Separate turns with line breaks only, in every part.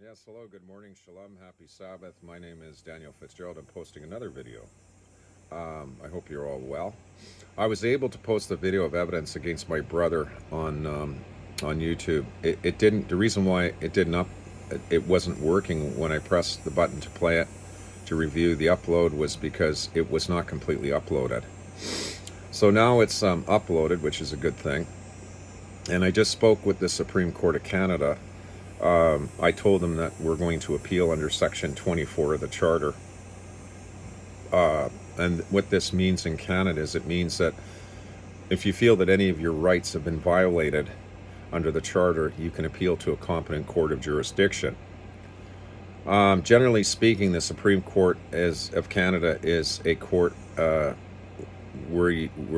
Yes, hello, good morning, shalom, happy Sabbath. My name is Daniel Fitzgerald. I'm posting another video. I hope you're all well. I was able to post a video of evidence against my brother on YouTube. It didn't. The reason why it didn't it wasn't working when I pressed the button to play it to review the upload was because it was not completely uploaded. So now it's uploaded, which is a good thing. And I just spoke with the Supreme Court of Canada. I told them that we're going to appeal under Section 24 of the Charter. And what this means in Canada is it means that if you feel that any of your rights have been violated under the Charter, you can appeal to a competent court of jurisdiction. Generally speaking, the Supreme Court of Canada is a court where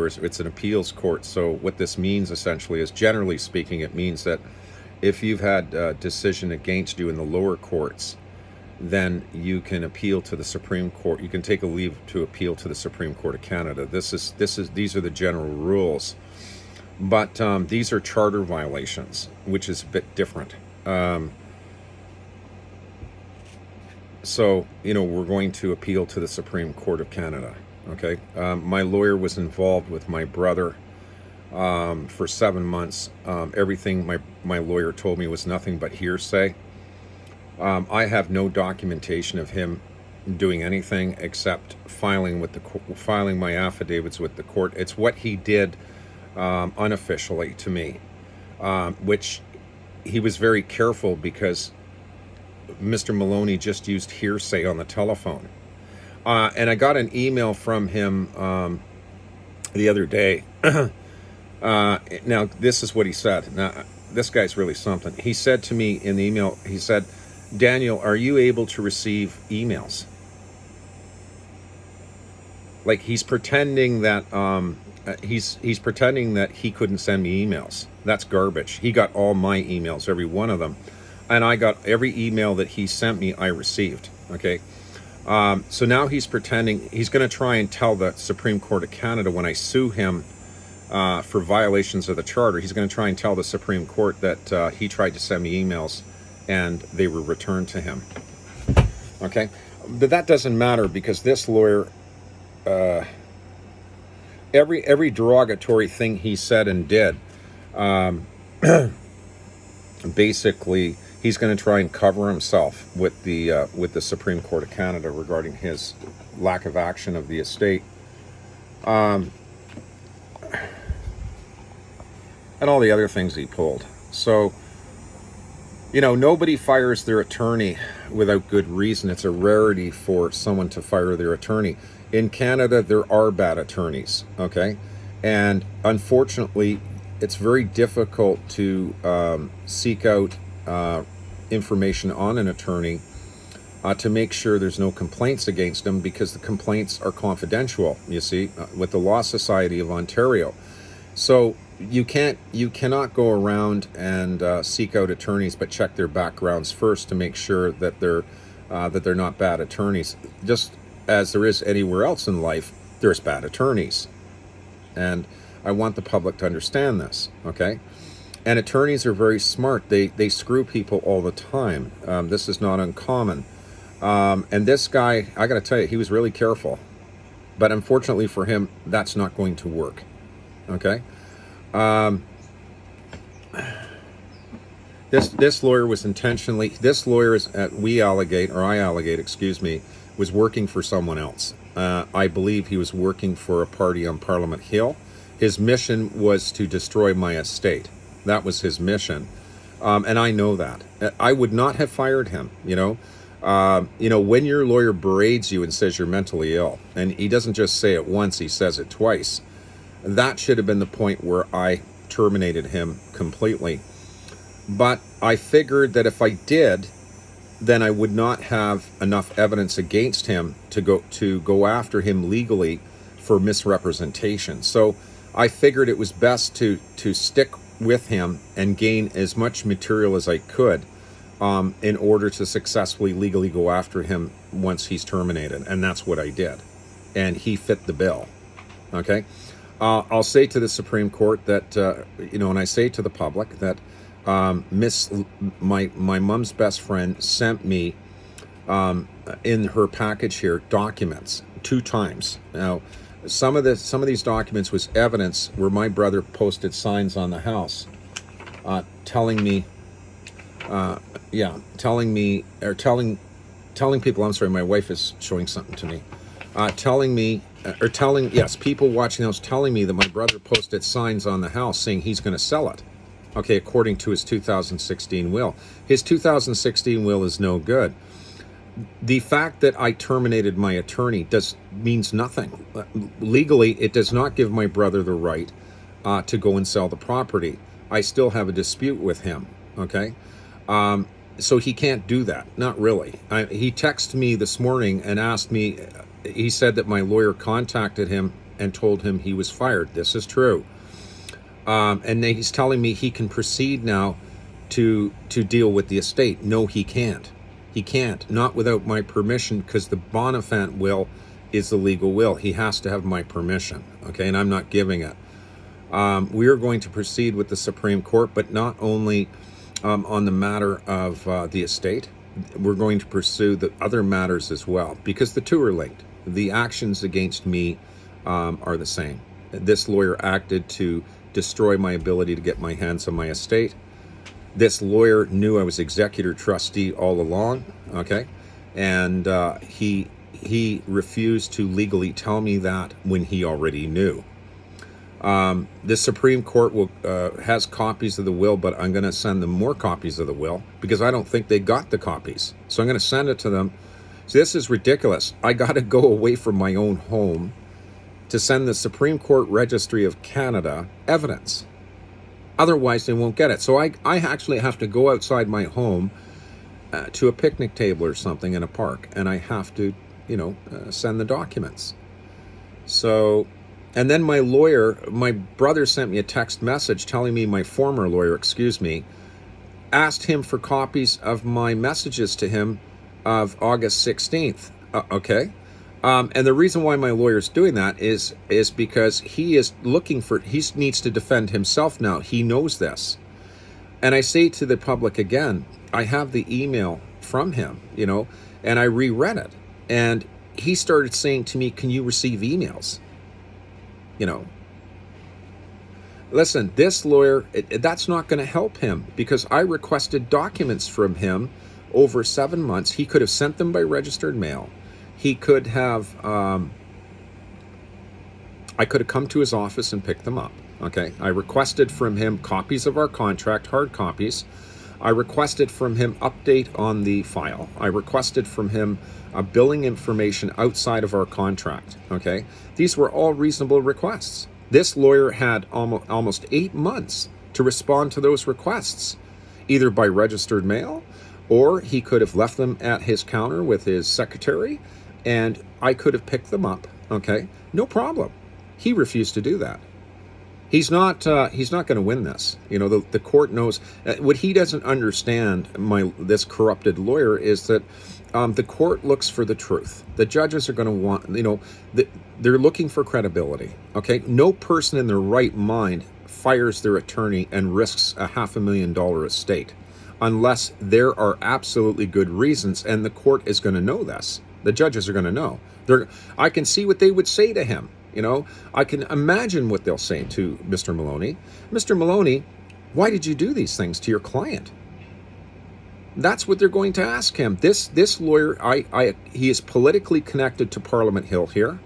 it's an appeals court. So what this means essentially is, generally speaking, it means that if you've had a decision against you in the lower courts, then you can appeal to the Supreme Court. You can take a leave to appeal to the Supreme Court of Canada. These are the general rules, but these are charter violations, which is a bit different. So we're going to appeal to the Supreme Court of Canada. Okay, my lawyer was involved with my brother for 7 months. Everything my lawyer told me was nothing but hearsay. I have no documentation of him doing anything except filing my affidavits with the court. It's what he did unofficially to me, which he was very careful because Mr. Mullowney just used hearsay on the telephone. And I got an email from him the other day. Now, this is what he said. Now, this guy's really something. He said to me in the email, he said, "Daniel, are you able to receive emails?" Like he's pretending that he's pretending that he couldn't send me emails. That's garbage. He got all my emails, every one of them, and I got every email that he sent me. I received. Okay. So now he's pretending he's going to try and tell the Supreme Court of Canada when I sue him for violations of the Charter. He's going to try and tell the Supreme Court that he tried to send me emails and they were returned to him. Okay, but that doesn't matter because this lawyer, every derogatory thing he said and did, basically he's going to try and cover himself with the Supreme Court of Canada regarding his lack of action of the estate, and all the other things he pulled. So, nobody fires their attorney without good reason. It's a rarity for someone to fire their attorney. In Canada, there are bad attorneys, okay? And unfortunately, it's very difficult to seek out information on an attorney to make sure there's no complaints against them, because the complaints are confidential, you see, with the Law Society of Ontario. So you cannot go around and seek out attorneys, but check their backgrounds first to make sure that they're not bad attorneys. Just as there is anywhere else in life, there's bad attorneys, and I want the public to understand this. Okay, and attorneys are very smart. They screw people all the time. This is not uncommon. And this guy, I got to tell you, he was really careful, but unfortunately for him, that's not going to work. Okay. This lawyer was intentionally, I allegate, excuse me, was working for someone else. I believe he was working for a party on Parliament Hill. His mission was to destroy my estate. That was his mission. And I know that. I would not have fired him, when your lawyer berates you and says you're mentally ill, and he doesn't just say it once, he says it twice. That should have been the point where I terminated him completely. But I figured that if I did, then I would not have enough evidence against him to go after him legally for misrepresentation. So I figured it was best to stick with him and gain as much material as I could in order to successfully legally go after him once he's terminated. And that's what I did. And he fit the bill. Okay? I'll say to the Supreme Court that, and I say to the public that Miss my mom's best friend sent me in her package here documents 2 times. Now, some of these documents was evidence where my brother posted signs on the house, telling me, telling people. I'm sorry, my wife is showing something to me. People watching the house telling me that my brother posted signs on the house saying he's going to sell it. Okay, according to his 2016 will. His 2016 will is no good. The fact that I terminated my attorney means nothing. Legally, it does not give my brother the right to go and sell the property. I still have a dispute with him, okay? So he can't do that, not really. He texted me this morning and asked me, he said that my lawyer contacted him and told him he was fired. This is true. And he's telling me he can proceed now to deal with the estate. No, he can't. He can't, not without my permission, because the Bonifant will is the legal will. He has to have my permission, okay, and I'm not giving it. We are going to proceed with the Supreme Court, but not only on the matter of the estate. We're going to pursue the other matters as well, because the two are linked. The actions against me are the same. This lawyer acted to destroy my ability to get my hands on my estate. This lawyer knew I was executor trustee all along, okay? And he refused to legally tell me that when he already knew. The Supreme Court has copies of the will, but I'm going to send them more copies of the will because I don't think they got the copies. So I'm going to send it to them. So this is ridiculous. I got to go away from my own home to send the Supreme Court Registry of Canada evidence. Otherwise, they won't get it. So I actually have to go outside my home to a picnic table or something in a park, and I have to, send the documents. So, and then my brother sent me a text message telling me my former lawyer, asked him for copies of my messages to him of August 16th. Okay. And the reason why my lawyer's doing that is because he needs to defend himself now. He knows this. And I say to the public again, I have the email from him, and I reread it. And he started saying to me, can you receive emails? Listen, this lawyer, that's not going to help him because I requested documents from him over 7 months. He could have sent them by registered mail. He could have, I could have come to his office and picked them up, okay? I requested from him copies of our contract, hard copies. I requested from him update on the file. I requested from him billing information outside of our contract, okay? These were all reasonable requests. This lawyer had almost 8 months to respond to those requests, either by registered mail, or he could have left them at his counter with his secretary, and I could have picked them up, okay? No problem. He refused to do that. He's not going to win this. The court knows. What he doesn't understand, this corrupted lawyer, is that the court looks for the truth. The judges are going to want, they're looking for credibility, okay? No person in their right mind fires their attorney and risks a $500,000 estate unless there are absolutely good reasons, and the court is going to know this. The judges are going to know. I can see what they would say to him. I can imagine what they'll say to Mr. Mullowney. Mr. Mullowney, why did you do these things to your client? That's what they're going to ask him. This lawyer, he is politically connected to Parliament Hill here,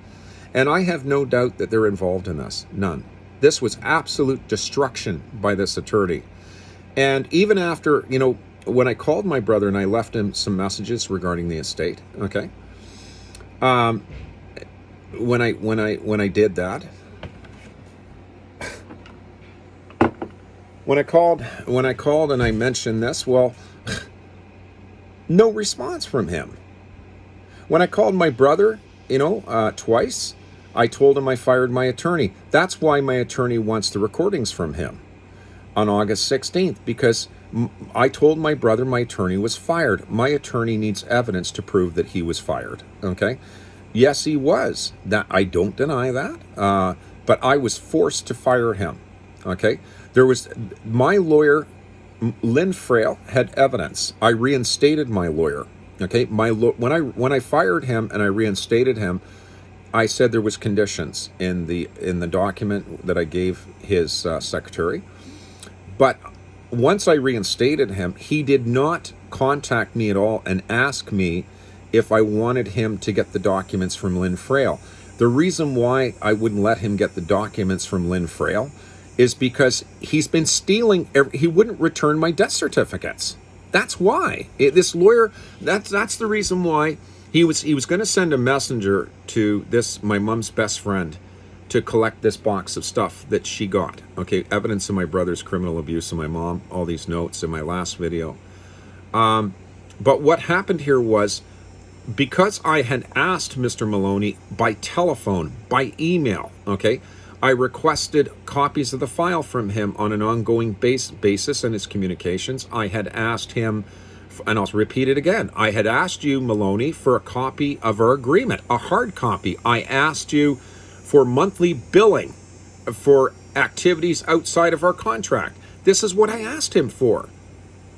and I have no doubt that they're involved in this. None. This was absolute destruction by this attorney. And even after, when I called my brother and I left him some messages regarding the estate, okay? When I did that, when I called and I mentioned this, well, no response from him. When I called my brother, twice, I told him I fired my attorney. That's why my attorney wants the recordings from him on August 16th, because I told my brother my attorney was fired. My attorney needs evidence to prove that he was fired, okay? Yes, he was. That I don't deny that, but I was forced to fire him, okay? My lawyer Lynn Frail had evidence. I reinstated my lawyer. Okay, when I fired him and I reinstated him, I said there was conditions in the document that I gave his secretary. But once I reinstated him, he did not contact me at all and ask me if I wanted him to get the documents from Lynn Frail. The reason why I wouldn't let him get the documents from Lynn Frail is because he's been stealing. He wouldn't return my death certificates. That's why. This lawyer, that's the reason why he was going to send a messenger to my mom's best friend to collect this box of stuff that she got. Okay, evidence of my brother's criminal abuse of my mom, all these notes in my last video. But what happened here was, because I had asked Mr. Mullowney by telephone, by email, okay, I requested copies of the file from him on an ongoing basis in his communications. I had asked him, and I'll repeat it again, I had asked you, Mullowney, for a copy of our agreement, a hard copy. I asked you for monthly billing for activities outside of our contract. This is what I asked him for.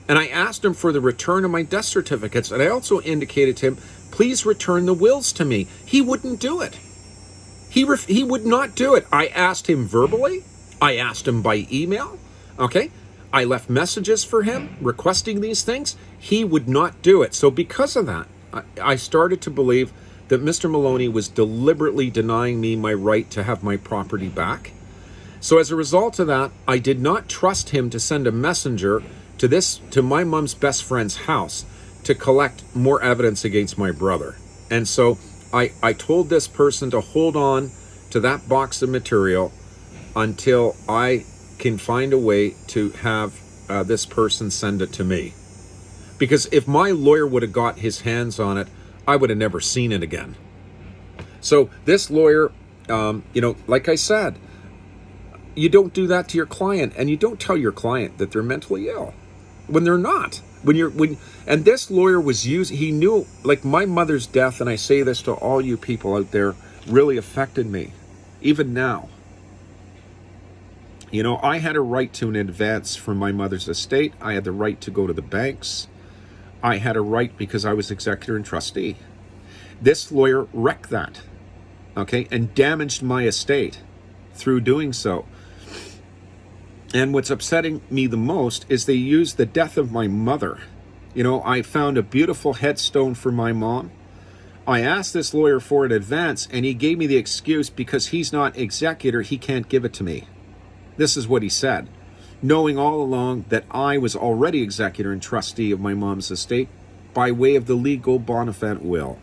And I asked him for the return of my death certificates, and I also indicated to him, please return the wills to me. He wouldn't do it. He would not do it. I asked him verbally. I asked him by email. Okay? I left messages for him requesting these things. He would not do it. So because of that, I started to believe that Mr. Mullowney was deliberately denying me my right to have my property back. So as a result of that, I did not trust him to send a messenger to my mom's best friend's house to collect more evidence against my brother. And so I told this person to hold on to that box of material until I can find a way to have this person send it to me. Because if my lawyer would have got his hands on it, I would have never seen it again. So this lawyer, like I said, you don't do that to your client, and you don't tell your client that they're mentally ill when they're not. And this lawyer was he knew, like, my mother's death, and I say this to all you people out there, really affected me, even now. I had a right to an advance from my mother's estate. I had the right to go to the banks. I had a right because I was executor and trustee. This lawyer wrecked that, okay, and damaged my estate through doing so. And what's upsetting me the most is they used the death of my mother. I found a beautiful headstone for my mom. I asked this lawyer for an advance, and he gave me the excuse because he's not executor, he can't give it to me. This is what he said, knowing all along that I was already executor and trustee of my mom's estate by way of the legal bona fide will.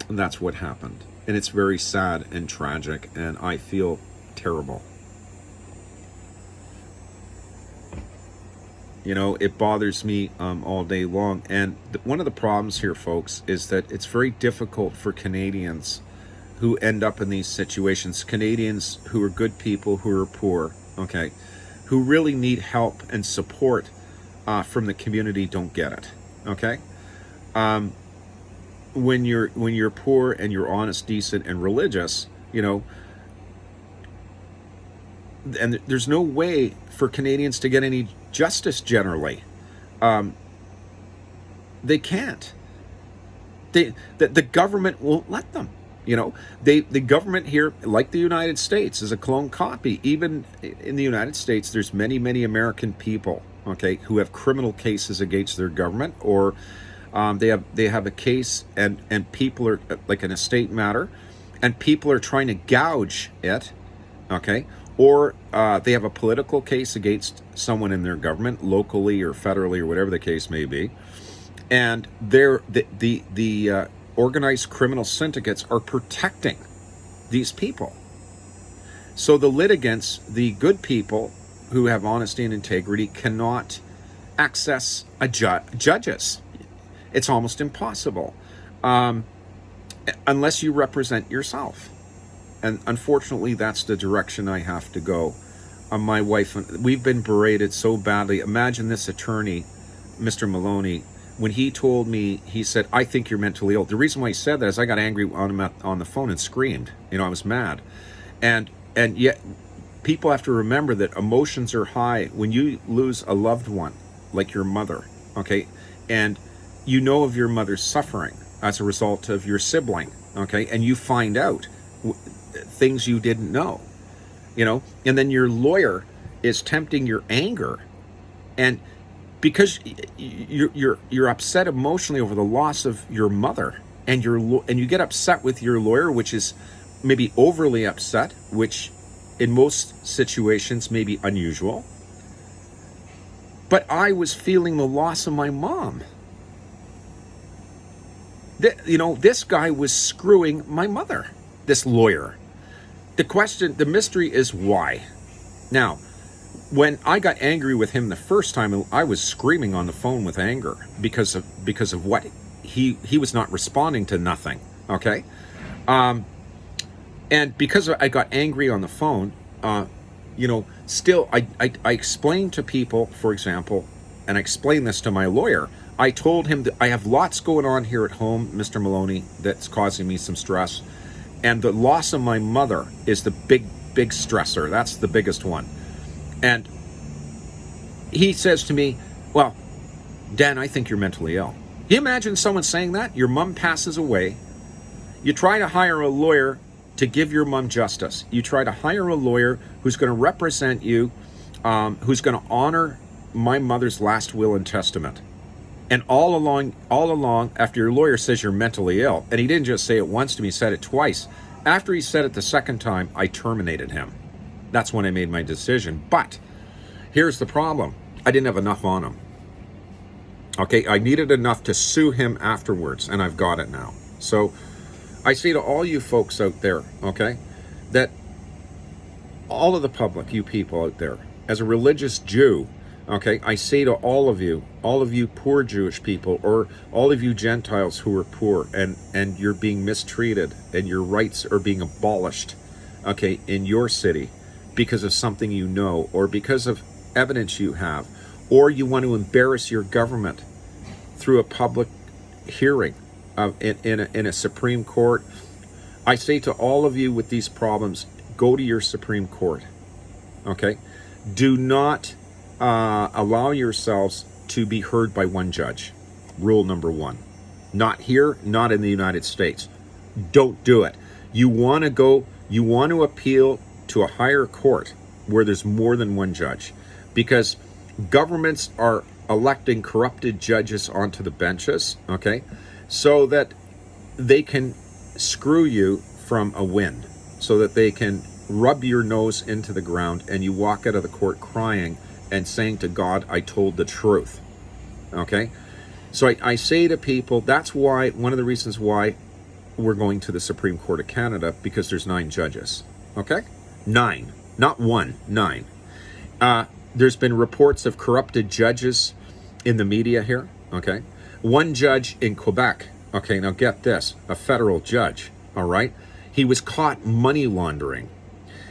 And that's what happened. And it's very sad and tragic, and I feel terrible. It bothers me all day long. And one of the problems here, folks, is that it's very difficult for Canadians who end up in these situations, Canadians who are good people, who are poor, okay, who really need help and support from the community, don't get it, okay? When you're poor and you're honest, decent, and religious, and there's no way for Canadians to get any justice generally. They can't. The government won't let them. The government here, like the United States, is a clone copy. Even in the United States, there's many, many American people, okay, who have criminal cases against their government, or they have a case and people are, like an estate matter, and people are trying to gouge it, okay, or they have a political case against someone in their government, locally or federally or whatever the case may be, and the organized criminal syndicates are protecting these people. So the litigants, the good people who have honesty and integrity, cannot access judges. It's almost impossible unless you represent yourself. And unfortunately, that's the direction I have to go. My wife, we've been berated so badly. Imagine this attorney, Mr. Mullowney, when he told me, he said, I think you're mentally ill. The reason why he said that is I got angry on him on the phone and screamed. I was mad. And yet people have to remember that emotions are high when you lose a loved one, like your mother, okay? And you know of your mother's suffering as a result of your sibling, okay? And you find out things you didn't know, and then your lawyer is tempting your anger, and because you're upset emotionally over the loss of your mother, and you get upset with your lawyer, which is maybe overly upset, which in most situations may be unusual. But I was feeling the loss of my mom. This guy was screwing my mother, this lawyer. The mystery is why. Now, when I got angry with him the first time, I was screaming on the phone with anger because of what he was not responding to nothing. Okay, and because I got angry on the phone, still I explained to people, for example, and I explained this to my lawyer. I told him that I have lots going on here at home, Mr. Mullowney, that's causing me some stress, and the loss of my mother is the big stressor. That's the biggest one. And he says to me, well, Dan, I think you're mentally ill. Can you imagine someone saying that? Your mom passes away. You try to hire a lawyer to give your mom justice. You try to hire a lawyer who's going to represent you, who's going to honor my mother's last will and testament. And all along, after your lawyer says you're mentally ill, and he didn't just say it once to me, he said it twice. After he said it the second time, I terminated him. That's when I made my decision. But here's the problem. I didn't have enough on him. Okay, I needed enough to sue him afterwards, and I've got it now. So I say to all you folks out there, okay, that all of the public, you people out there, as a religious Jew, okay, I say to all of you poor Jewish people, or all of you Gentiles who are poor and you're being mistreated and your rights are being abolished, okay, in your city because of something you know, or because of evidence you have, or you want to embarrass your government through a public hearing in a Supreme Court. I say to all of you with these problems, go to your Supreme Court, okay? Do not allow yourselves to be heard by one judge. Rule number one. Not here, not in the United States. Don't do it. You want to appeal to a higher court where there's more than one judge, because governments are electing corrupted judges onto the benches, okay, so that they can screw you from a win, so that they can rub your nose into the ground and you walk out of the court crying and saying to God, I told the truth. Okay, so I say to people, that's why, one of the reasons why we're going to the Supreme Court of Canada, because there's 9 judges. Okay, 9, not 1, 9. There's been reports of corrupted judges in the media here. Okay, 1 judge in Quebec. Okay, now get this, a federal judge. All right, he was caught money laundering.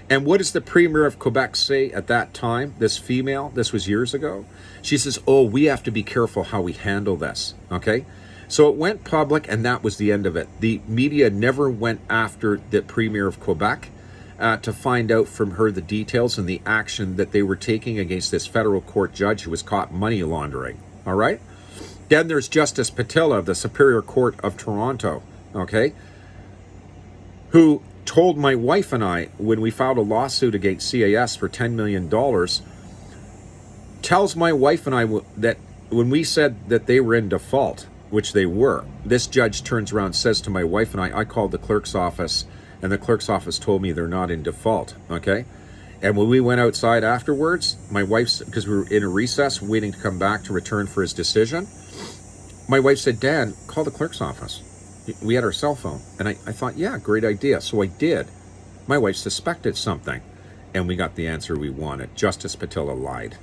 And what does the Premier of Quebec say at that time? This female, this was years ago. She says, oh, we have to be careful how we handle this, okay? So it went public, and that was the end of it. The media never went after the Premier of Quebec to find out from her the details and the action that they were taking against this federal court judge who was caught money laundering, all right? Then there's Justice Patilla of the Superior Court of Toronto, okay, who told my wife and I, when we filed a lawsuit against CAS for $10 million, tells my wife and I that when we said that they were in default, which they were, this judge turns around and says to my wife and I called the clerk's office, and the clerk's office told me they're not in default, okay? And when we went outside afterwards, my wife's, because we were in a recess waiting to come back to return for his decision, my wife said, Dan, call the clerk's office. We had our cell phone. And I thought, yeah, great idea. So I did. My wife suspected something, and we got the answer we wanted. Justice Patilla lied.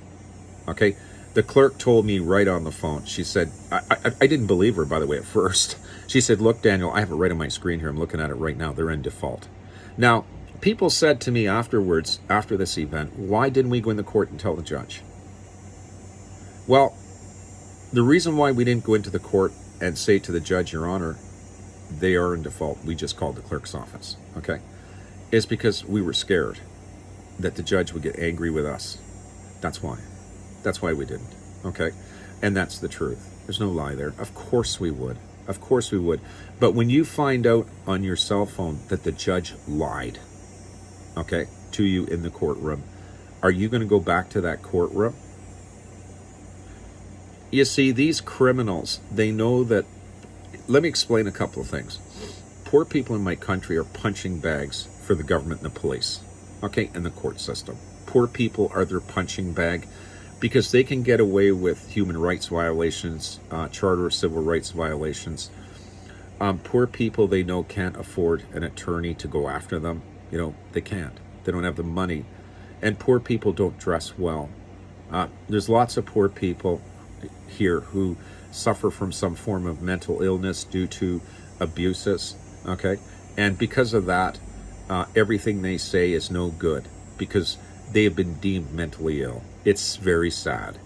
Okay? The clerk told me right on the phone. She said, I didn't believe her, by the way, at first. She said, look, Daniel, I have it right on my screen here. I'm looking at it right now. They're in default. Now, people said to me afterwards, after this event, why didn't we go in the court and tell the judge? Well, the reason why we didn't go into the court and say to the judge, Your Honor, they are in default, we just called the clerk's office, okay, is because we were scared. that the judge would get angry with us. That's why. That's why we didn't. Okay? And that's the truth. There's no lie there. Of course we would. Of course we would. But when you find out on your cell phone that the judge lied, okay, to you in the courtroom, are you going to go back to that courtroom? You see, these criminals, they know that. Let me explain a couple of things. Poor people in my country are punching bags for the government and the police, okay, and the court system. Poor people are their punching bag because they can get away with human rights violations, charter of civil rights violations. Poor people, they know, can't afford an attorney to go after them. You know, they can't. They don't have the money. And poor people don't dress well. There's lots of poor people here who suffer from some form of mental illness due to abuses, okay? And because of that, everything they say is no good because they have been deemed mentally ill. It's very sad.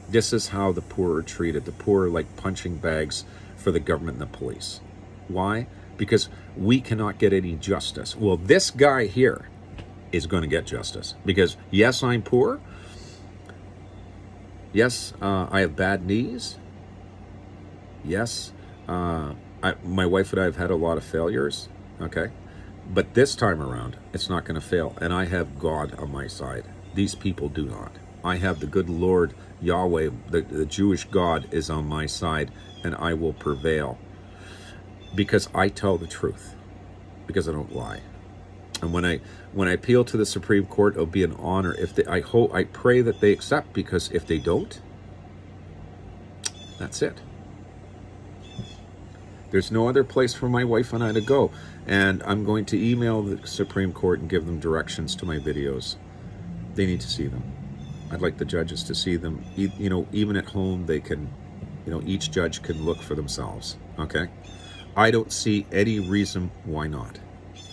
This is how the poor are treated. The poor are like punching bags for the government and the police. Why? Because we cannot get any justice. Well, this guy here is going to get justice because, yes, I'm poor. Yes, I have bad knees. Yes, my wife and I have had a lot of failures, okay? But this time around, it's not going to fail. And I have God on my side. These people do not. I have the good Lord, Yahweh, the Jewish God is on my side, and I will prevail. Because I tell the truth. Because I don't lie. And when I appeal to the Supreme Court, it'll be an honor. I pray that they accept, because if they don't, that's it. There's no other place for my wife and I to go. And I'm going to email the Supreme Court and give them directions to my videos. They need to see them. I'd like the judges to see them. You know, even at home, they can, you know, each judge can look for themselves. Okay? I don't see any reason why not.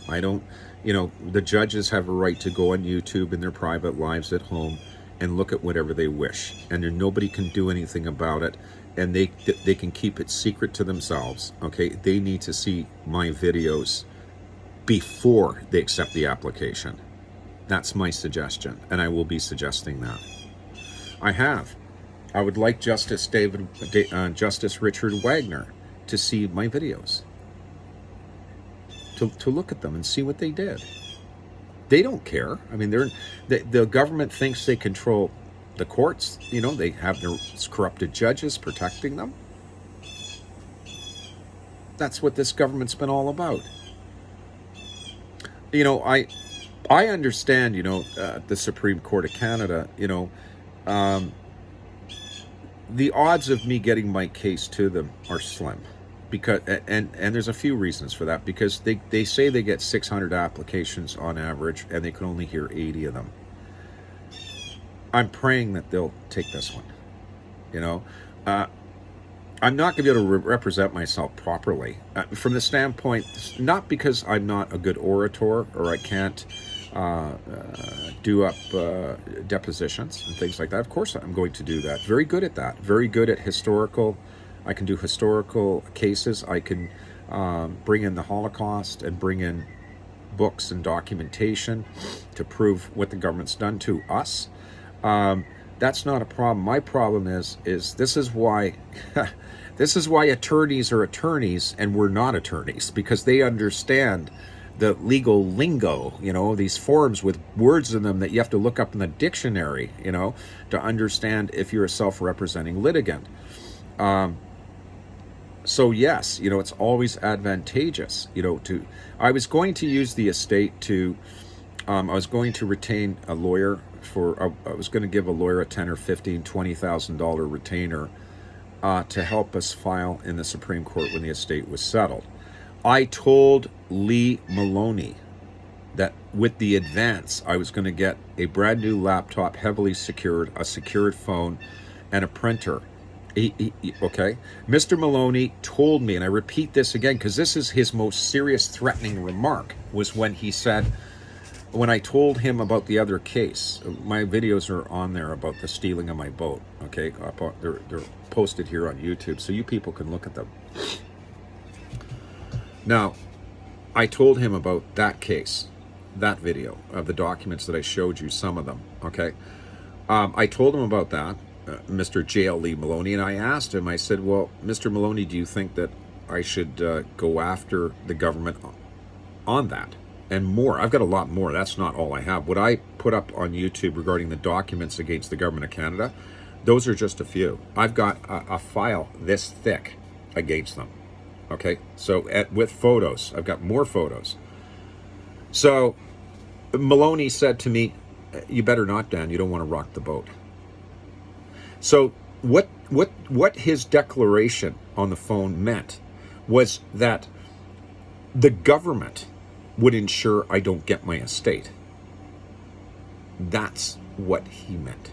I don't, you know, the judges have a right to go on YouTube in their private lives at home and look at whatever they wish. And nobody can do anything about it. And they can keep it secret to themselves, okay? They need to see my videos before they accept the application. That's my suggestion, and I will be suggesting that. I would like Justice Richard Wagner to see my videos, to look at them and see what they did. They don't care. I mean, the government thinks they control the courts. You know, they have their corrupted judges protecting them. That's what this government's been all about. You know, I understand, you know, the Supreme Court of Canada, you know, the odds of me getting my case to them are slim. Because and there's a few reasons for that, because they say they get 600 applications on average and they can only hear 80 of them. I'm praying that they'll take this one. You know, I'm not going to be able to represent myself properly from the standpoint, not because I'm not a good orator or I can't do up depositions and things like that. Of course I'm going to do that. Very good at that. Very good at historical. I can do historical cases. I can bring in the Holocaust and bring in books and documentation to prove what the government's done to us. That's not a problem. My problem is this is why this is why attorneys are attorneys and we're not attorneys, because they understand the legal lingo, you know, these forms with words in them that you have to look up in the dictionary, you know, to understand if you're a self-representing litigant. So yes, you know, it's always advantageous, you know, I was going to use the estate to, I was going to retain a lawyer I was going to give a lawyer a $10,000 or $15,000, $20,000 retainer to help us file in the Supreme Court when the estate was settled. I told Lee Mullowney that with the advance, I was going to get a brand new laptop, heavily secured, a secured phone, and a printer. Okay? Mr. Mullowney told me, and I repeat this again, because this is his most serious threatening remark, was when he said, when I told him about the other case, my videos are on there about the stealing of my boat, okay? They're posted here on YouTube, so you people can look at them. Now, I told him about that case, that video of the documents that I showed you, some of them, okay? I told him about that, Mr. J.L. Lee Mullowney, and I asked him, I said, well, Mr. Mullowney, do you think that I should go after the government on that? And more. I've got a lot more. That's not all I have. What I put up on YouTube regarding the documents against the government of Canada, those are just a few. I've got a file this thick against them. Okay? So with photos. I've got more photos. So Mullowney said to me, you better not, Dan. You don't want to rock the boat. So what his declaration on the phone meant was that the government would ensure I don't get my estate. That's what he meant.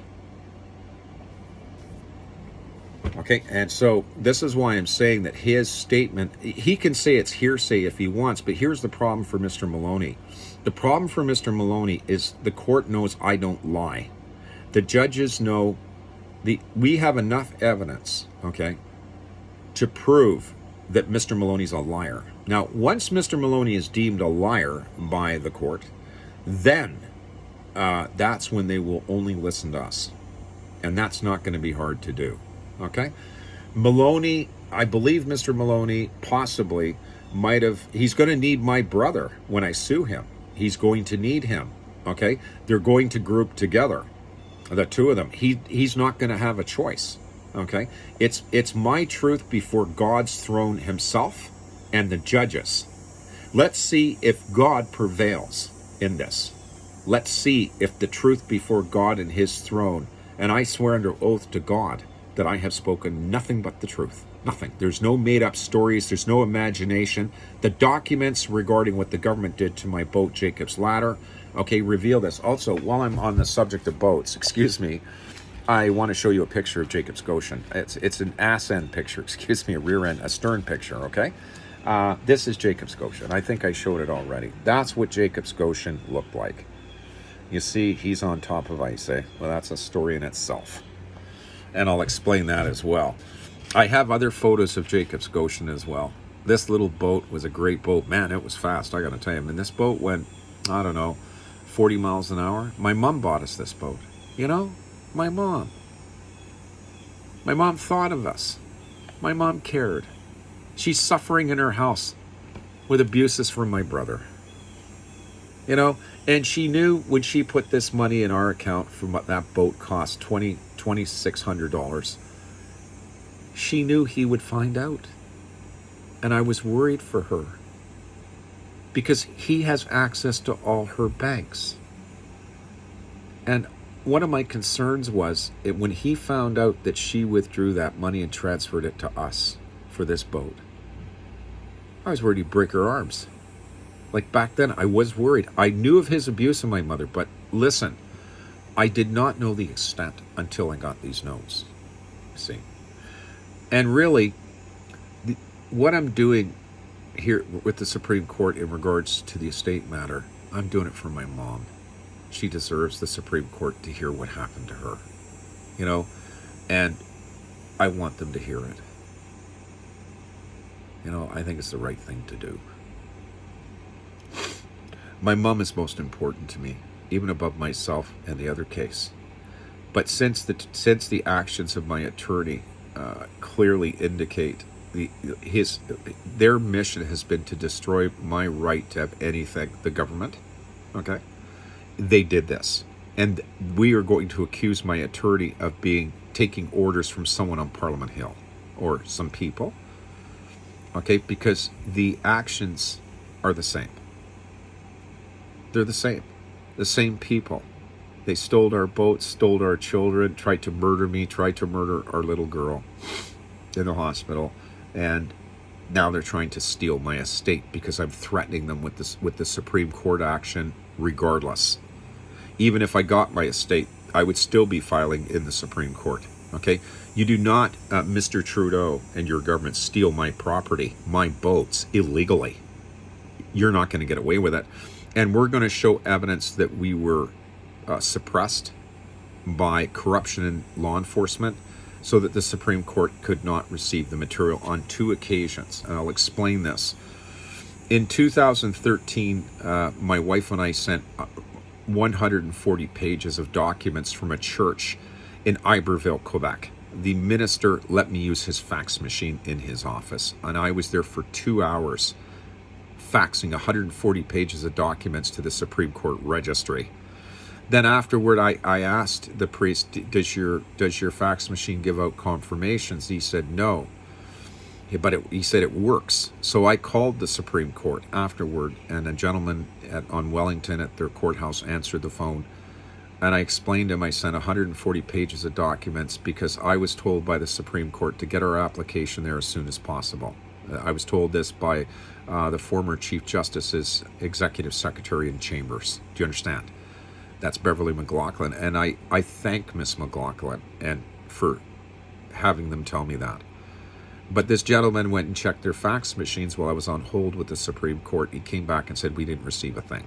Okay, and so this is why I'm saying that his statement, he can say it's hearsay if he wants, but here's the problem for Mr. Mullowney. The problem for Mr. Mullowney is the court knows I don't lie. The judges know we have enough evidence, okay, to prove that Mr. Mullowney's a liar. Now, once Mr. Mullowney is deemed a liar by the court, then that's when they will only listen to us. And that's not going to be hard to do, okay? Mullowney, I believe Mr. Mullowney possibly might have, he's going to need my brother when I sue him. He's going to need him, okay? They're going to group together, the two of them. He's not going to have a choice, okay? It's my truth before God's throne himself and the judges. Let's see if God prevails in this. Let's see if the truth before God and his throne, and I swear under oath to God that I have spoken nothing but the truth. Nothing. There's no made-up stories. There's no imagination. The documents regarding what the government did to my boat, Jacob's Ladder, okay, reveal this. Also, while I'm on the subject of boats, excuse me, I want to show you a picture of Jacob's Goshen. It's an ass end picture, excuse me, a rear end, a stern picture, okay? This is Jacob's Goshen. I think I showed it already. That's what Jacob's Goshen looked like. You see, he's on top of ice, eh? Well, that's a story in itself. And I'll explain that as well. I have other photos of Jacob's Goshen as well. This little boat was a great boat. Man, it was fast, I gotta tell you. I mean, this boat went, I don't know, 40 miles an hour. My mom bought us this boat. You know, my mom. My mom thought of us. My mom cared. She's suffering in her house with abuses from my brother. You know, and she knew when she put this money in our account from what that boat cost, $2,600, she knew he would find out. And I was worried for her because he has access to all her banks. And one of my concerns was that when he found out that she withdrew that money and transferred it to us for this boat, I was worried he'd break her arms. Like back then, I was worried. I knew of his abuse of my mother, but listen, I did not know the extent until I got these notes. See? And really, what I'm doing here with the Supreme Court in regards to the estate matter, I'm doing it for my mom. She deserves the Supreme Court to hear what happened to her. You know? And I want them to hear it. You know, I think it's the right thing to do. My mom is most important to me, even above myself and the other case. But since the actions of my attorney clearly indicate their mission has been to destroy my right to have anything, the government, okay? They did this. And we are going to accuse my attorney of taking orders from someone on Parliament Hill or some people, okay? Because the actions are the same. They're the same people. They stole our boats, stole our children, tried to murder me, tried to murder our little girl in the hospital, and now they're trying to steal my estate because I'm threatening them with the Supreme Court action regardless. Even if I got my estate, I would still be filing in the Supreme Court, okay? You do not, Mr. Trudeau and your government, steal my property, my boats, illegally. You're not going to get away with it. And we're going to show evidence that we were suppressed by corruption in law enforcement so that the Supreme Court could not receive the material on 2 occasions. And I'll explain this. In 2013, my wife and I sent 140 pages of documents from a church in Iberville, Quebec. The minister let me use his fax machine in his office, and I was there for 2 hours faxing 140 pages of documents to the Supreme Court registry. Then afterward, I asked the priest, does your fax machine give out confirmations? He said no, but he said it works. So I called the Supreme Court afterward, and a gentleman on Wellington at their courthouse answered the phone. And I explained to him I sent 140 pages of documents because I was told by the Supreme Court to get our application there as soon as possible. I was told this by the former Chief Justice's Executive Secretary in Chambers. Do you understand? That's Beverly McLaughlin. And I thank Miss McLaughlin and for having them tell me that. But this gentleman went and checked their fax machines while I was on hold with the Supreme Court. He came back and said we didn't receive a thing.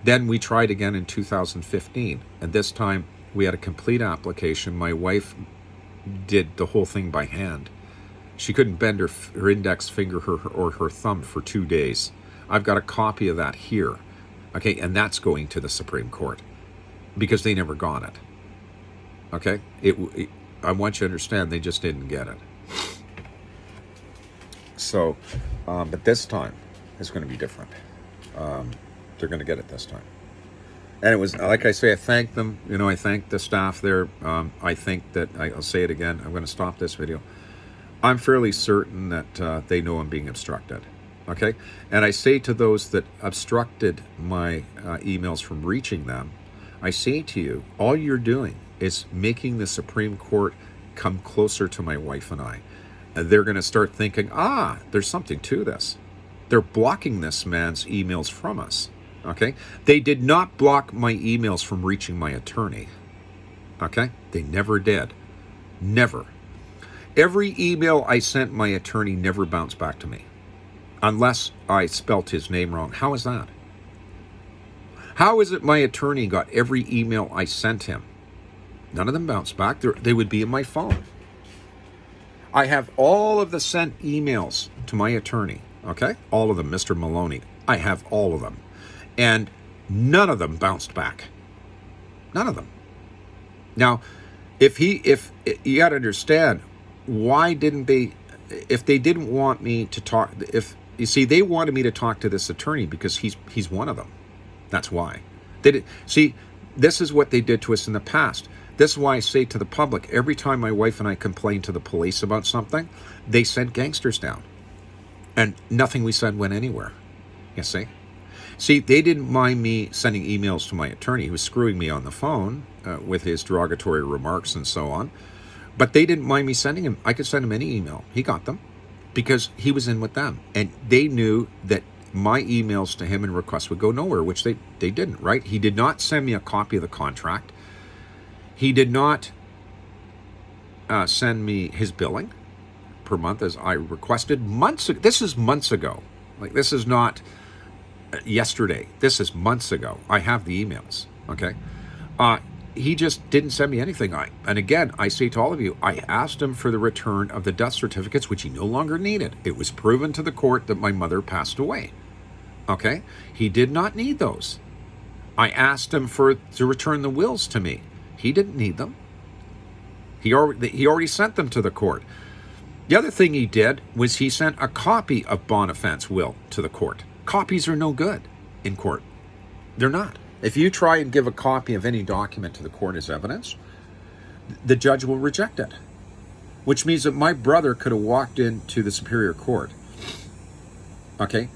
Then we tried again in 2015, and this time we had a complete application. My wife did the whole thing by hand. She couldn't bend her index finger or her thumb for 2 days. I've got a copy of that here, okay, and that's going to the Supreme Court because they never got it, okay? I want you to understand they just didn't get it. So, but this time is going to be different. They're going to get it this time. And it was, like I say, I thank them. You know, I thank the staff there. I think that, I'll say it again, I'm going to stop this video. I'm fairly certain that they know I'm being obstructed. Okay? And I say to those that obstructed my emails from reaching them, I say to you, all you're doing is making the Supreme Court come closer to my wife and I. They're going to start thinking, there's something to this. They're blocking this man's emails from us. Okay? They did not block my emails from reaching my attorney. Okay? They never did. Never. Every email I sent my attorney never bounced back to me. Unless I spelt his name wrong. How is that? How is it my attorney got every email I sent him? None of them bounced back. They would be in my phone. I have all of the sent emails to my attorney. Okay? All of them, Mr. Mullowney. I have all of them. And none of them bounced back. None of them. Now, if you got to understand, why didn't they, if they didn't want me to talk, if, you see, they wanted me to talk to this attorney because he's one of them. That's why. See, this is what they did to us in the past. This is why I say to the public, every time my wife and I complained to the police about something, they sent gangsters down. And nothing we said went anywhere. You see? See, they didn't mind me sending emails to my attorney who was screwing me on the phone with his derogatory remarks and so on. But they didn't mind me sending him. I could send him any email. He got them because he was in with them. And they knew that my emails to him and requests would go nowhere, which they didn't, right? He did not send me a copy of the contract. He did not send me his billing per month as I requested months ago. This is months ago. Like, this is not yesterday. This is months ago. I have the emails, okay? He just didn't send me anything. And again, I say to all of you, I asked him for the return of the death certificates, which he no longer needed. It was proven to the court that my mother passed away, okay? He did not need those. I asked him to return the wills to me. He didn't need them. He already sent them to the court. The other thing he did was he sent a copy of Bonifant's will to the court. Copies are no good in court. They're not. If you try and give a copy of any document to the court as evidence, the judge will reject it. Which means that my brother could have walked into the Superior Court, okay,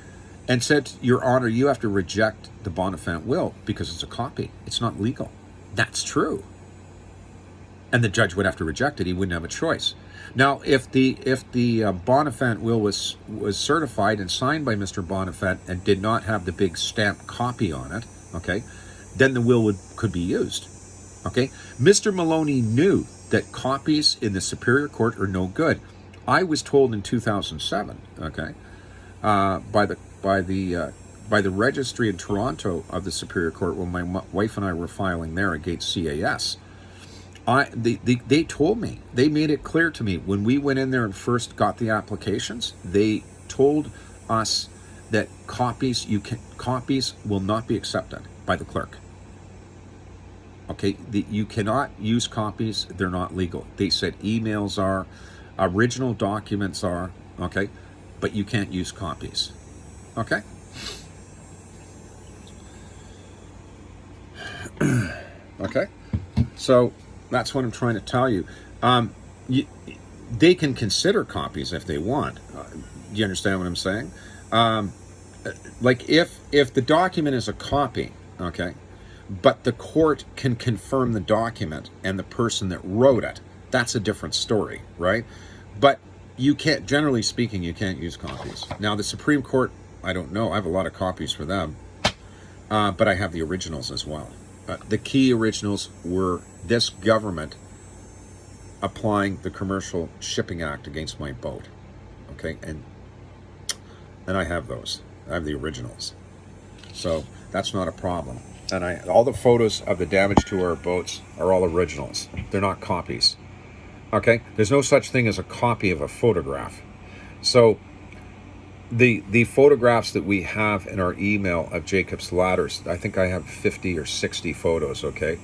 and said, Your Honor, you have to reject the Bonifant will because it's a copy. It's not legal. That's true. And the judge would have to reject it. He wouldn't have a choice. Now, if the Bonifant will was certified and signed by Mr. Bonifant and did not have the big stamped copy on it, okay, then the will could be used. Okay, Mr. Mullowney knew that copies in the Superior Court are no good. I was told in 2007, okay, by the registry in Toronto of the Superior Court when my wife and I were filing there against CAS. They told me, they made it clear to me when we went in there and first got the applications, they told us that copies will not be accepted by the clerk. Okay, you cannot use copies. They're not legal. They said emails are, original documents are, okay, but you can't use copies. Okay? Okay? So that's what I'm trying to tell you. They can consider copies if they want. Do you understand what I'm saying? Like if the document is a copy, okay, but the court can confirm the document and the person that wrote it, that's a different story, right? But you can't, generally speaking, you can't use copies. Now, the Supreme Court, I don't know. I have a lot of copies for them, but I have the originals as well. The key originals were this government applying the Commercial Shipping Act against my boat, okay? And I have those. I have the originals. So that's not a problem. And all the photos of the damage to our boats are all originals. They're not copies. Okay? There's no such thing as a copy of a photograph. So the photographs that we have in our email of Jacob's Ladders, I think I have 50 or 60 photos, okay?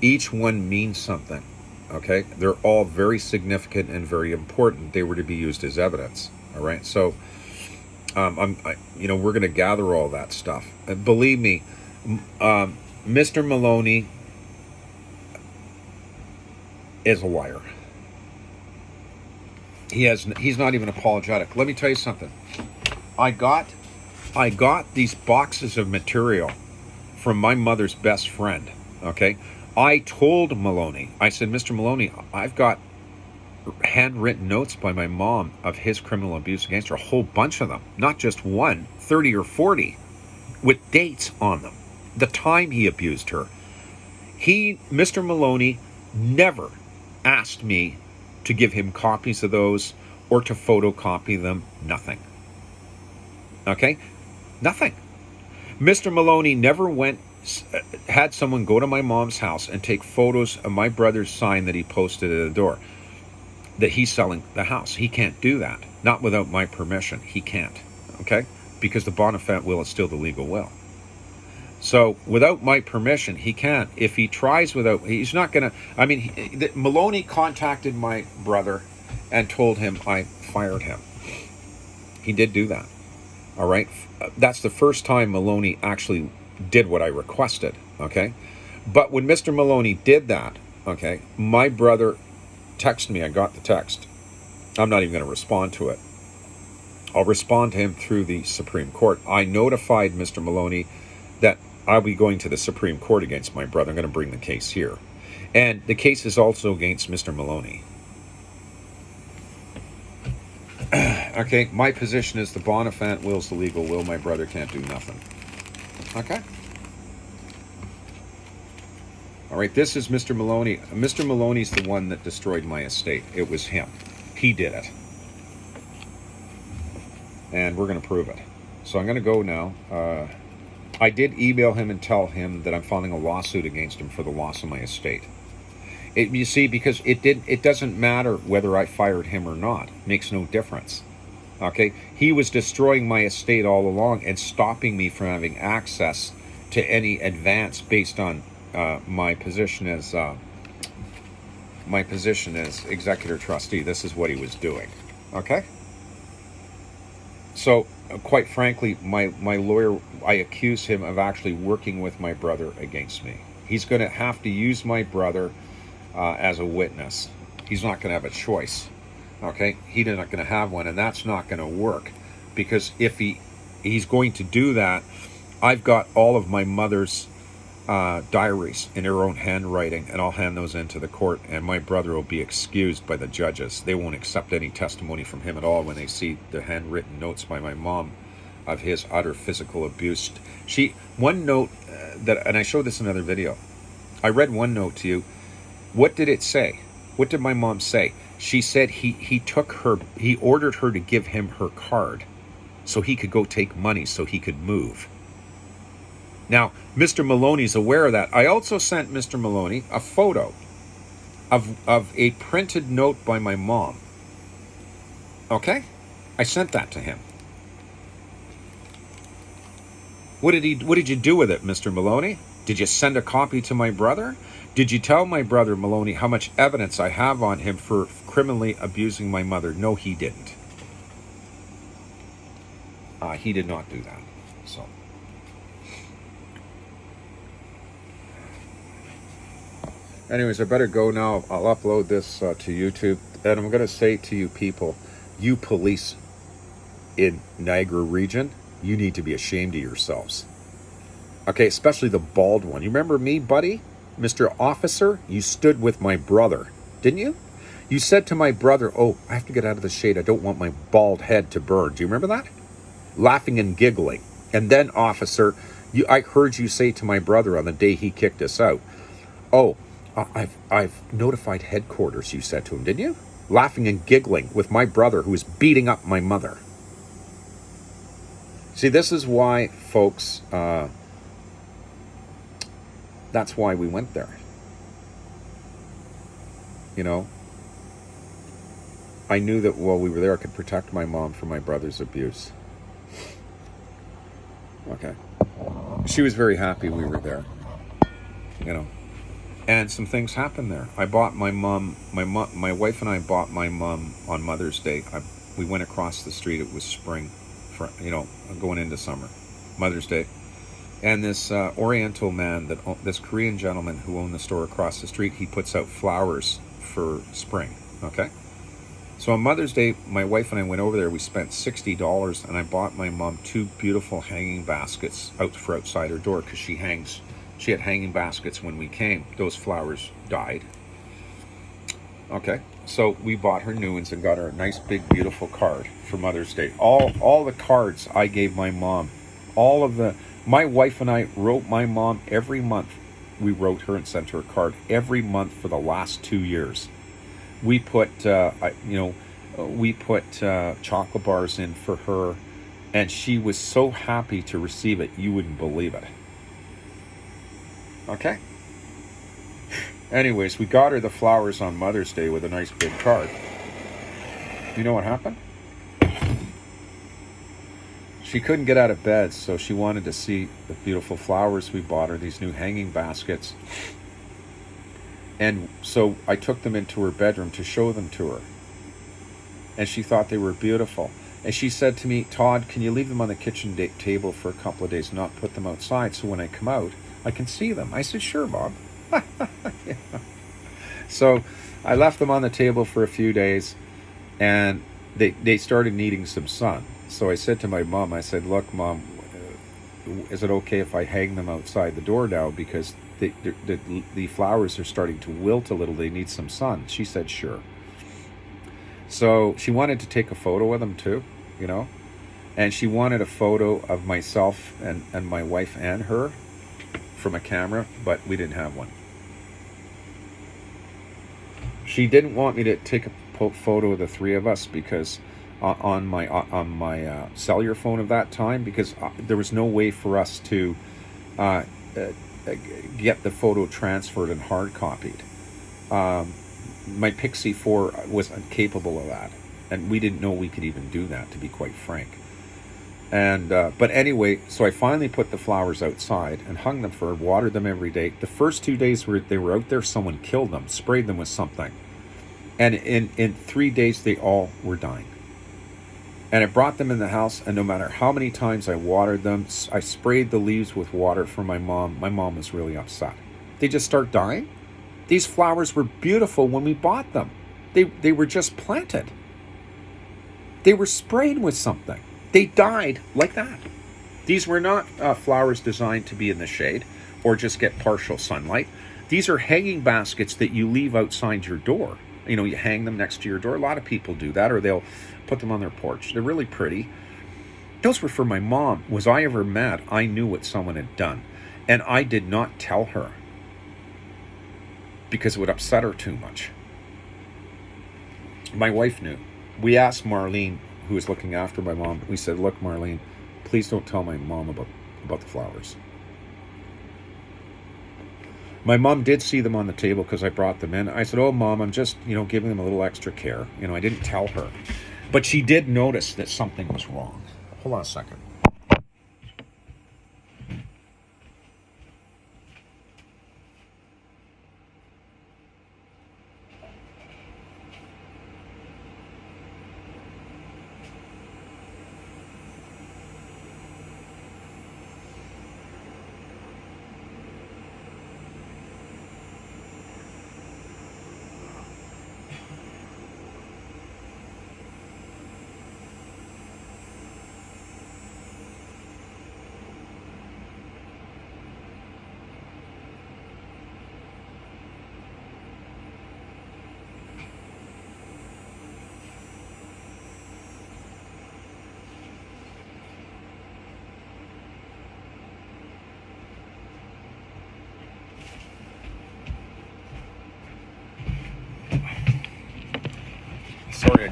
Each one means something, okay? They're all very significant and very important. They were to be used as evidence, all right? So, we're going to gather all that stuff. And believe me, Mr. Mullowney is a liar. He's not even apologetic. Let me tell you something. I got these boxes of material from my mother's best friend, okay? I told Mullowney, I said, Mr. Mullowney, I've got handwritten notes by my mom of his criminal abuse against her, a whole bunch of them, not just one, 30 or 40, with dates on them, the time he abused her. Mr. Mullowney, never asked me to give him copies of those or to photocopy them, nothing. Okay? Nothing. Mr. Mullowney never had someone go to my mom's house and take photos of my brother's sign that he posted at the door, that he's selling the house. He can't do that. Not without my permission. He can't. Okay? Because the bona fide will is still the legal will. So without my permission, he can't. If he tries he's not going to, Mullowney contacted my brother and told him I fired him. He did do that. All right? That's the first time Mullowney actually did what I requested. Okay? But when Mr. Mullowney did that, okay, my brother texted me. I got the text. I'm not even going to respond to it. I'll respond to him through the Supreme Court. I notified Mr. Mullowney that I'll be going to the Supreme Court against my brother. I'm going to bring the case here. And the case is also against Mr. Mullowney. Okay, my position is the bona fide will's the legal will. My brother can't do nothing. Okay? All right, this is Mr. Mullowney. Mr. Mullowney's the one that destroyed my estate. It was him. He did it. And we're going to prove it. So I'm going to go now. I did email him and tell him that I'm filing a lawsuit against him for the loss of my estate. You see, because it doesn't matter whether I fired him or not. It makes no difference. Okay? He was destroying my estate all along and stopping me from having access to any advance based on my position as executor trustee. This is what he was doing. Okay? So, quite frankly, my lawyer, I accuse him of actually working with my brother against me. He's going to have to use my brother as a witness. He's not going to have a choice. Okay? He's not going to have one, and that's not going to work. Because if he's going to do that, I've got all of my mother's diaries in her own handwriting, and I'll hand those into the court, and my brother will be excused by the judges. They won't accept any testimony from him at all when they see the handwritten notes by my mom of his utter physical abuse. One note and I showed this in another video. I read one note to you. What did it say? What did my mom say? She said he ordered her to give him her card so he could go take money so he could move. Now, Mr. Mullowney's aware of that. I also sent Mr. Mullowney a photo of a printed note by my mom. Okay? I sent that to him. What did you do with it, Mr. Maloney? Did you send a copy to my brother? Did you tell my brother Maloney how much evidence I have on him for criminally abusing my mother? No, he didn't. He did not do that. So, anyways, I better go now. I'll upload this to YouTube, and I'm going to say to you people, you police in Niagara region, you need to be ashamed of yourselves. Okay, especially the bald one. You remember me, buddy? Mr. Officer, you stood with my brother, didn't you? You said to my brother, oh, I have to get out of the shade. I don't want my bald head to burn. Do you remember that? Laughing and giggling. And then, officer, I heard you say to my brother on the day he kicked us out, oh, I've notified headquarters, you said to him, didn't you? Laughing and giggling with my brother who was beating up my mother. See, this is why, folks, that's why we went there. You know, I knew that while we were there, I could protect my mom from my brother's abuse. Okay. She was very happy we were there, you know. And some things happened there. I bought my mom, my wife and I bought my mom on Mother's Day. We went across the street. It was spring, going into summer, Mother's Day. And this Oriental man, this Korean gentleman who owned the store across the street, he puts out flowers for spring, okay? So on Mother's Day, my wife and I went over there. We spent $60, and I bought my mom 2 beautiful hanging baskets for outside her door, because she had hanging baskets when we came. Those flowers died. Okay, so we bought her new ones and got her a nice, big, beautiful card for Mother's Day. All the cards I gave my mom, my wife and I wrote my mom every month. We wrote her and sent her a card every month for the last 2 years. We put, chocolate bars in for her, and she was so happy to receive it, you wouldn't believe it. Okay? Anyways, we got her the flowers on Mother's Day with a nice big card. You know what happened? She couldn't get out of bed, so she wanted to see the beautiful flowers we bought her, these new hanging baskets. And so I took them into her bedroom to show them to her. And she thought they were beautiful. And she said to me, Todd, can you leave them on the kitchen table for a couple of days and not put them outside, so when I come out, I can see them? I said, sure, Bob. Yeah. So I left them on the table for a few days, and they started needing some sun. So I said to my mom, I said, look, Mom, is it okay if I hang them outside the door now, because the flowers are starting to wilt a little, they need some sun? She said, sure. So she wanted to take a photo of them too, you know, and she wanted a photo of myself and my wife and her from a camera, but we didn't have one. She didn't want me to take a photo of the 3 of us, because on my cellular phone of that time, because there was no way for us to get the photo transferred and hard copied. My Pixie 4 was incapable of that, and we didn't know we could even do that, to be quite frank. And but anyway, so I finally put the flowers outside and hung them for her, watered them every day. The first 2 days they were out there, someone killed them, sprayed them with something, and in 3 days they all were dying. And I brought them in the house, and no matter how many times I watered them, I sprayed the leaves with water for my mom was really upset. They just start dying. These flowers were beautiful when we bought them. They were just planted. They were sprayed with something. They died like that. These were not flowers designed to be in the shade or just get partial sunlight. These are hanging baskets that you leave outside your door. You know, you hang them next to your door. A lot of people do that, or they'll put them on their porch. They're really pretty. Those were for my mom. Was I ever mad? I knew what someone had done, and I did not tell her, because it would upset her too much. My wife knew. We asked Marlene, who was looking after my mom, we said, look, Marlene, please don't tell my mom about the flowers. My mom did see them on the table because I brought them in. I said, oh, Mom, I'm just, giving them a little extra care. I didn't tell her. But she did notice that something was wrong. Hold on a second.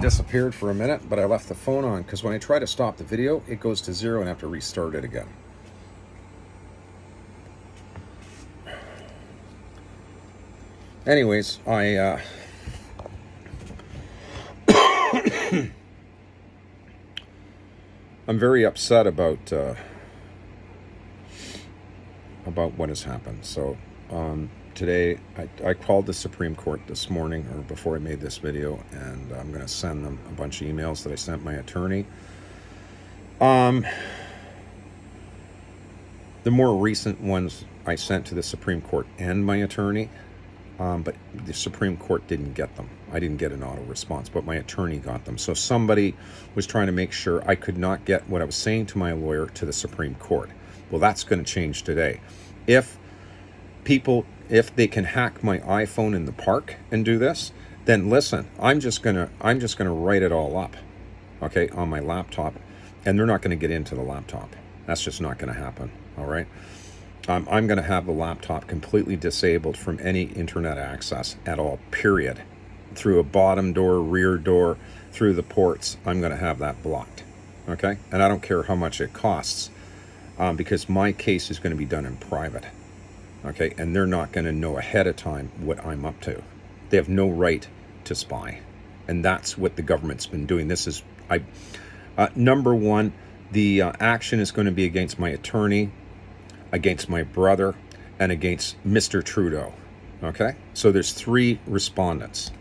disappeared for a minute, but I left the phone on because when I try to stop the video, it goes to 0 and I have to restart it again. Anyways, I'm very upset about what has happened. So today I called the Supreme Court this morning, or before I made this video, and I'm going to send them a bunch of emails that I sent my attorney. The more recent ones I sent to the Supreme Court and my attorney, but the Supreme Court didn't get them. I didn't get an auto response, but my attorney got them. So somebody was trying to make sure I could not get what I was saying to my lawyer to the Supreme Court. Well, that's going to change today. If they can hack my iPhone in the park and do this, then listen, I'm just gonna write it all up, okay, on my laptop, and they're not going to get into the laptop. That's just not going to happen. All right. I'm going to have the laptop completely disabled from any internet access at all, period. Through a bottom door, rear door, through the ports, I'm going to have that blocked, okay? And I don't care how much it costs, because my case is going to be done in private, okay? And they're not going to know ahead of time what I'm up to. They have no right to spy. And that's what the government's been doing. This is, number one, the action is going to be against my attorney, against my brother, and against Mr. Trudeau, okay? So there's 3 respondents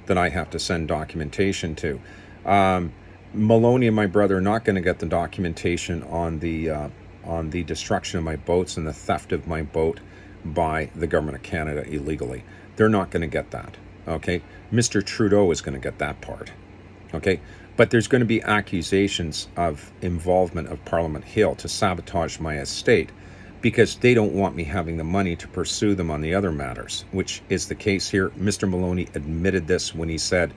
that I have to send documentation to. Mullowney and my brother are not going to get the documentation on the destruction of my boats and the theft of my boat by the government of Canada illegally. They're not going to get that, okay? Mr. Trudeau is going to get that part, okay? But there's going to be accusations of involvement of Parliament Hill to sabotage my estate, because they don't want me having the money to pursue them on the other matters, which is the case here. Mr. Mullowney admitted this when he said,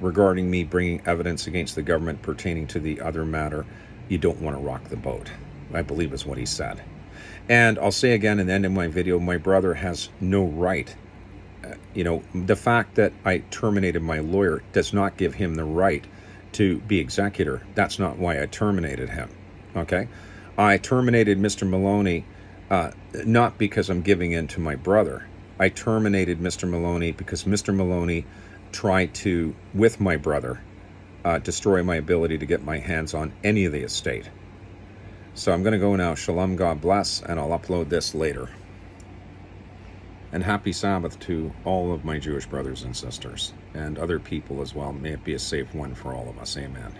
regarding me bringing evidence against the government pertaining to the other matter, you don't want to rock the boat, I believe is what he said. And I'll say again in the end of my video, my brother has no right. The fact that I terminated my lawyer does not give him the right to be executor. That's not why I terminated him, okay? I terminated Mr. Mullowney not because I'm giving in to my brother. I terminated Mr. Mullowney because Mr. Mullowney tried to, with my brother, destroy my ability to get my hands on any of the estate. So I'm going to go now. Shalom, God bless, and I'll upload this later. And happy Sabbath to all of my Jewish brothers and sisters, and other people as well. May it be a safe one for all of us. Amen.